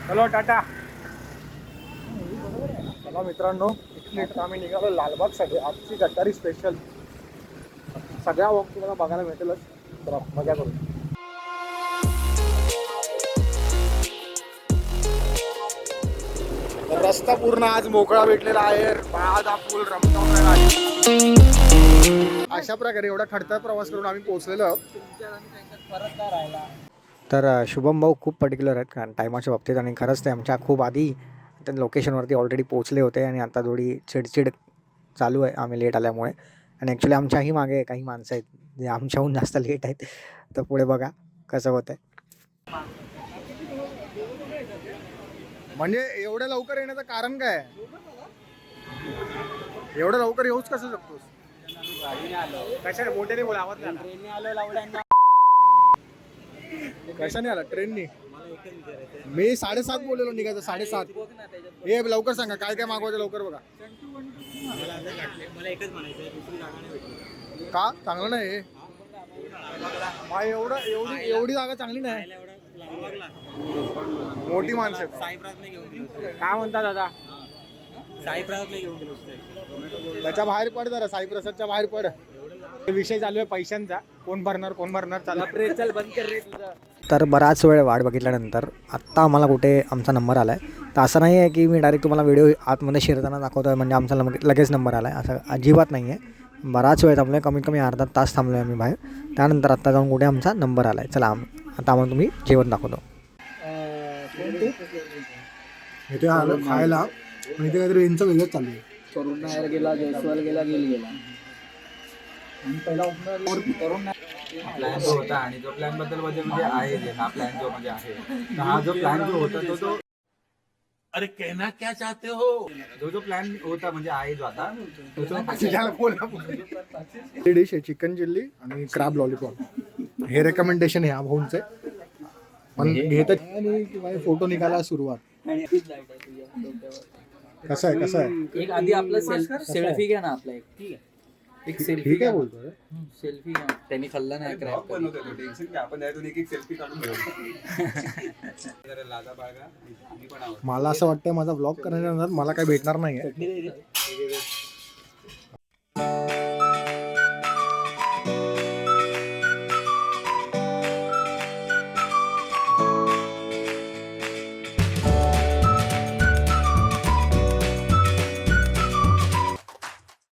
चलो टाटा. चला मित्रांनो, इथून आम्ही निघालो लालबाग साठी. आजची गटारी स्पेशल सगळ्या वॉक तुम्हाला बघायला भेटेलच. तर मजा करू. रस्ता पूर्ण आज मोकळा भेटलेला आहे. आज हा पूल रमतावला आहे. अशा प्रकारे एवढा खडतर प्रवास करून आम्ही पोहोचलेलो. तर शुभम भाऊ खूप पर्टिक्युलर आहेत कारण टायमाच्या बाबतीत, आणि खरंच ते आमच्या खूप आधी त्या लोकेशनवरती ऑलरेडी पोहोचले होते आणि आता थोडी चिडचिड चालू आहे आम्ही लेट आल्यामुळे. आणि ॲक्च्युली आमच्याही मागे काही माणसं आहेत जे आमच्याहून जास्त लेट आहेत. तर पुढे बघा कसं होतं आहे. म्हणजे एवढ्या लवकर येण्याचं कारण काय? एवढं लवकर येऊच कसं शकतोस? कशाने? मोठ्याने बोला, आवाज नाही. ट्रेनने आलो लावड्यांना. कशाने आला? ट्रेनने. मी 7:30 बोललेलो निघायचं. 7:30. हे लवकर सांगा काय काय मागवायचं, लवकर बघा. मला एकच म्हणायचं आहे, दुसरी जागा नाही भेटली का? चांगलं नाही हे? एवढी जागा चांगली नाही. मोठी माणसं साईप्राजला घेऊन गेलो. काय म्हणता दादा? साईप्राजला घेऊन गेलो. त्याच्या बाहेर पड जरा, साईप्रसादच्या बाहेर पड. विषय चालू आहे पैशांचा. कोण भरणार चालू. चल बंद कर रे तुझा. तर बराच वेळ वाट बघितल्यानंतर आत्ता आम्हाला कुठे आमचा नंबर आला आहे. तर असं नाही आहे की मी डायरेक्ट तुम्हाला व्हिडिओ आतमध्ये शिरताना दाखवतो आहे म्हणजे आमचा लगेच नंबर आला आहे, असं अजिबात नाही आहे. बराच वेळ थांबलो आहे, कमीत कमी अर्धा तास थांबलो आहे आम्ही बाहेर. त्यानंतर आत्ता जाऊन कुठे आमचा नंबर आला आहे. चला आता आम्हाला तुम्ही जेवण दाखवतो. इथे आलं खायला, इथे काहीतरी यांचं वेगळंच चालू आहे. करुणा गेला, जयस्वाल गेला, गेला. प्लॅन जो होता आणि जो प्लॅन बद्दल म्हणजे आहे जे हा प्लॅन जो म्हणजे आहे, हा जो प्लॅन जो होता तो अरे कहना क्या चाहते हो, जो प्लॅन होता म्हणजे आहे जो आता डिश आहे चिकन चिल्ली आणि क्रॅब लॉलीपॉप. हे रेकमेंडेशन आहे भाऊंचे. पण घेत आणि फोटो निघाला सुरुवात. कसं आहे एक आधी आपला सेल्फी घ्या ना, आपला एक ठीक आहे. एक सेल्फी काय बोलतोय? सेल्फी घ्या. त्यांनी खाल्ला नाही क्रॅब. मला असं वाटतं माझा ब्लॉग करण्यानंतर मला काही भेटणार नाही आहे.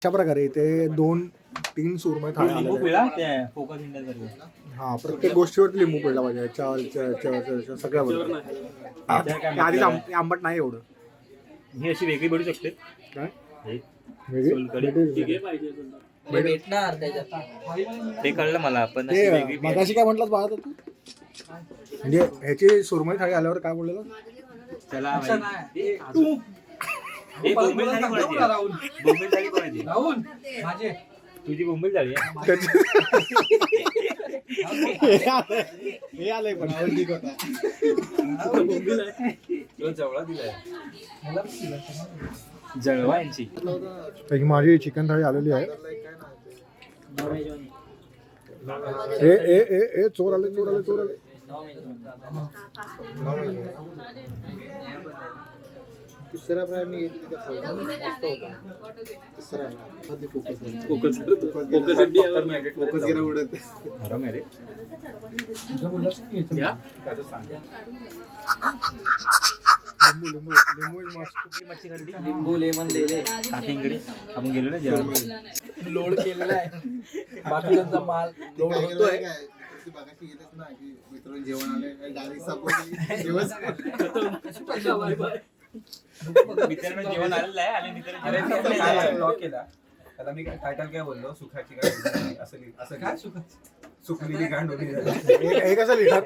अशा प्रकारे इथे 2-3 सुरमई थाळ्या आलेल्या आहेत. हा, प्रत्येक गोष्टीवरती लिंबू पिळला पाहिजे. सगळ्यावर. आधी आंबट नाही एवढं. ही अशी वेगळी भेटू शकते काय भेटणार त्याच्यात, ते कळलं मला. पण मगाशी काय म्हटलं बाळा तू? म्हणजे ह्याची सुरमई थाळी आल्यावर काय बोललेलं? चला बोंबील थाळी कोणाची? तुझी बोंबील थाळी हे आलंय पण जवळा दिलाय जळवा यांची. माझी चिकन थाळी आलेली आहे. ए चोर आले. तिसरा फ्राय मी घेतली. लिंबू लेमन ले आपण गेलो ना जेवण. लोड केलेला आहे, बाकीचा माल लोड होतोय. जेवण आलेलं आहे आणि मित्रांनो केला. आता मी टायटल काय बोललो, सुखाची गांडोळी असं काय सुखलेली गांडोळी. हे कसं लिहिणार?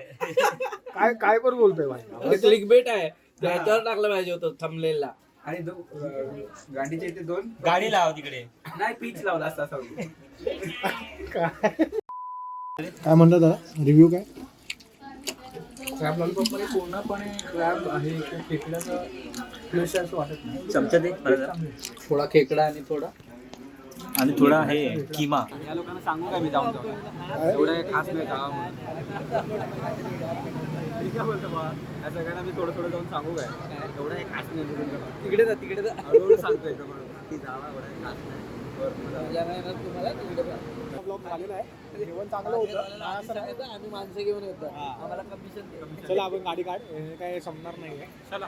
काय पण बोलतोय भाई? क्लिक बेट आहे, त्याच्यावर टाकलं पाहिजे होतं थंबनेलला. आणि गांडीच्या इथे 2 गाडी लाव तिकडे, नाही पीच लावला असता. काय म्हणतात दादा, रिव्ह्यू काय? क्रॅब लॉलीपॉप मध्ये पूर्णपणे क्रॅब आहे, खेकड्याचा फ्लेश असं वाटत नाही. चमचा दे थोडा खेकडा आणि थोडा आहे किमा. या लोकांना सांगू का मी जाऊन एवढं खास नाही का? या सगळ्यांना मी थोडं थोडं जाऊन सांगू काय एवढं एक खास नाही तिकडे जा हळूहळू सांगतोय ती जावा एवढं खास नाही तुम्हाला ब्लॉग झालेला आहे जेवण चांगलं होतं आम्ही माणसं घेऊन येतो आम्हाला कमिशन चला आपण गाडी काढ हे काय संपणार नाही आहे चला